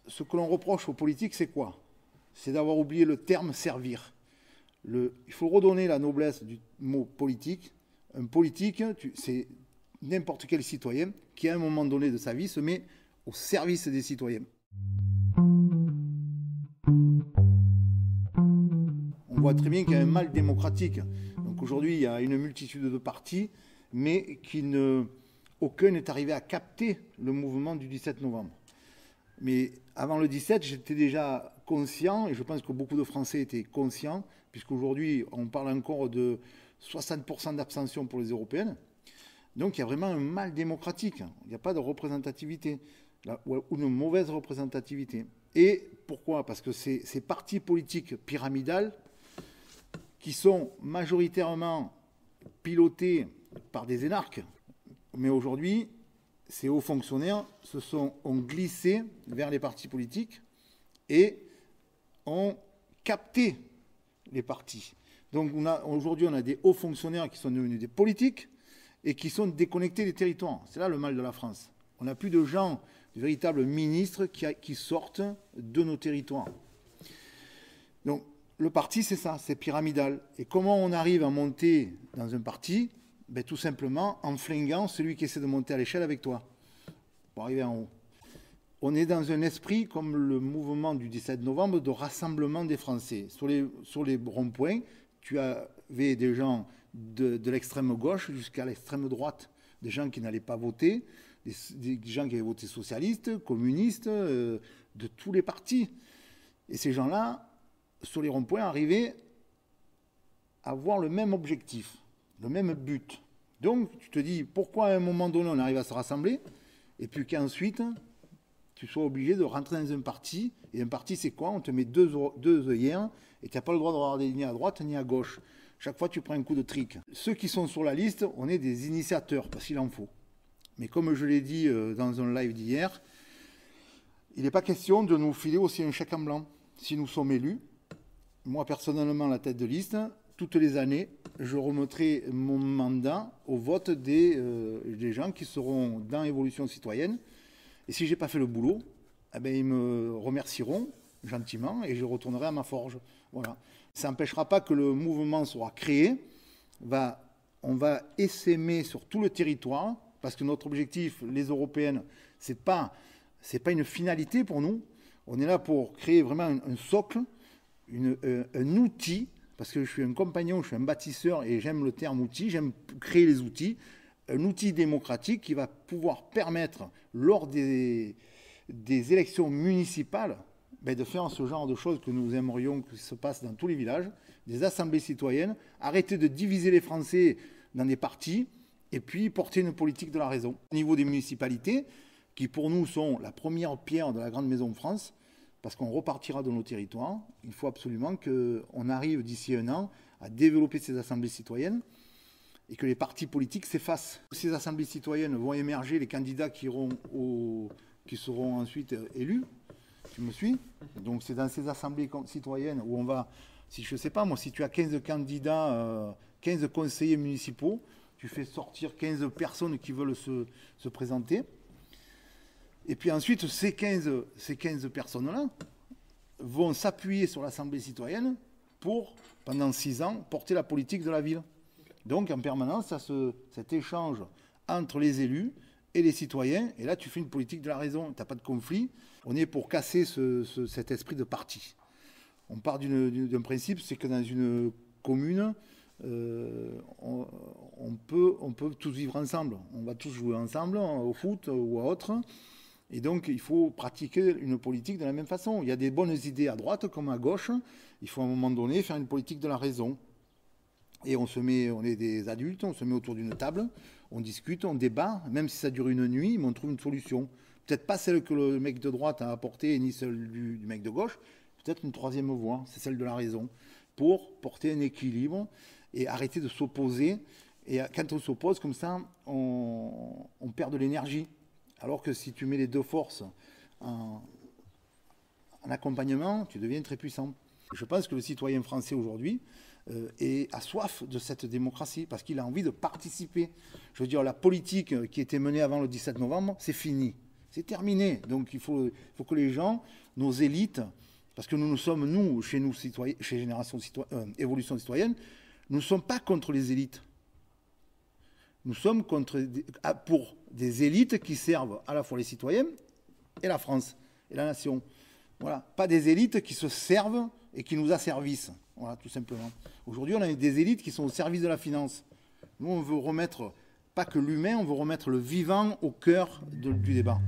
ce que l'on reproche aux politiques, c'est quoi? C'est d'avoir oublié le terme servir. Il faut redonner la noblesse du mot politique. Un politique, c'est n'importe quel citoyen qui, à un moment donné de sa vie, se met au service des citoyens. On voit très bien qu'il y a un mal démocratique. Donc aujourd'hui, il y a une multitude de partis, mais aucun n'est arrivé à capter le mouvement du 17 novembre. Mais avant le 17, j'étais déjà conscient, et je pense que beaucoup de Français étaient conscients, puisqu'aujourd'hui, on parle encore de 60% d'abstention pour les européennes. Donc il y a vraiment un mal démocratique. Il n'y a pas de représentativité, ou une mauvaise représentativité. Et pourquoi? Parce que ces partis politiques pyramidales, qui sont majoritairement pilotés par des énarques, mais aujourd'hui, ces hauts fonctionnaires ont glissé vers les partis politiques et ont capté les partis. Donc aujourd'hui, on a des hauts fonctionnaires qui sont devenus des politiques et qui sont déconnectés des territoires. C'est là le mal de la France. On n'a plus de gens, de véritables ministres qui sortent de nos territoires. Donc le parti, c'est ça, c'est pyramidal. Et comment on arrive à monter dans un parti? Ben, tout simplement en flinguant celui qui essaie de monter à l'échelle avec toi, pour arriver en haut. On est dans un esprit, comme le mouvement du 17 novembre, de rassemblement des Français. Sur les ronds-points, tu avais des gens de l'extrême gauche jusqu'à l'extrême droite, des gens qui n'allaient pas voter, des gens qui avaient voté socialistes, communistes, de tous les partis. Et ces gens-là, sur les ronds-points, arrivaient à avoir le même objectif, le même but. Donc, tu te dis, pourquoi à un moment donné, on arrive à se rassembler, et puis qu'ensuite, tu sois obligé de rentrer dans un parti. Et un parti, c'est quoi? On te met deux œillères, et tu n'as pas le droit de regarder ni à droite ni à gauche. Chaque fois, tu prends un coup de trick. Ceux qui sont sur la liste, on est des initiateurs, parce qu'il en faut. Mais comme je l'ai dit dans un live d'hier, il n'est pas question de nous filer aussi un chèque en blanc. Si nous sommes élus, moi personnellement, la tête de liste, toutes les années, je remettrai mon mandat au vote des gens qui seront dans Évolution Citoyenne. Et si je n'ai pas fait le boulot, eh bien, ils me remercieront gentiment et je retournerai à ma forge. Voilà. Ça n'empêchera pas que le mouvement sera créé. On va essaimer sur tout le territoire, parce que notre objectif, les Européennes, ce n'est pas une finalité pour nous. On est là pour créer vraiment un socle, un outil, parce que je suis un compagnon, je suis un bâtisseur et j'aime le terme outil, j'aime créer les outils, un outil démocratique qui va pouvoir permettre, lors des élections municipales, de faire ce genre de choses que nous aimerions que se passe dans tous les villages, des assemblées citoyennes, arrêter de diviser les Français dans des partis, et puis porter une politique de la raison. Au niveau des municipalités, qui pour nous sont la première pierre de la grande maison de France, parce qu'on repartira de nos territoires, il faut absolument qu'on arrive d'ici un an à développer ces assemblées citoyennes et que les partis politiques s'effacent. Ces assemblées citoyennes vont émerger les candidats qui seront ensuite élus. Tu me suis? Donc c'est dans ces assemblées citoyennes où on va, si je ne sais pas moi, si tu as 15 candidats, 15 conseillers municipaux, tu fais sortir 15 personnes qui veulent se présenter. Et puis ensuite, ces 15 personnes-là vont s'appuyer sur l'Assemblée citoyenne pour, pendant 6 ans, porter la politique de la ville. Donc en permanence, cet échange entre les élus et les citoyens, et là tu fais une politique de la raison, tu n'as pas de conflit. On est pour casser cet esprit de parti. On part d'un principe, c'est que dans une commune, on peut tous vivre ensemble. On va tous jouer ensemble, au foot ou à autre. Et donc, il faut pratiquer une politique de la même façon. Il y a des bonnes idées à droite comme à gauche. Il faut à un moment donné faire une politique de la raison. Et on est des adultes, on se met autour d'une table, on discute, on débat, même si ça dure une nuit, mais on trouve une solution. Peut-être pas celle que le mec de droite a apportée, ni celle du mec de gauche, peut-être une troisième voie, c'est celle de la raison, pour porter un équilibre et arrêter de s'opposer. Et quand on s'oppose comme ça, on perd de l'énergie. Alors que si tu mets les deux forces en accompagnement, tu deviens très puissant. Je pense que le citoyen français aujourd'hui a soif de cette démocratie parce qu'il a envie de participer. Je veux dire, la politique qui était menée avant le 17 novembre, c'est fini. C'est terminé. Donc il faut que les gens, nos élites, parce que nous sommes, nous, chez Génération Évolution Citoyenne, nous ne sommes pas contre les élites. Nous sommes pour des élites qui servent à la fois les citoyens et la France et la nation. Voilà. Pas des élites qui se servent et qui nous asservissent. Voilà, tout simplement. Aujourd'hui, on a des élites qui sont au service de la finance. Nous, on veut remettre, pas que l'humain, on veut remettre le vivant au cœur du débat.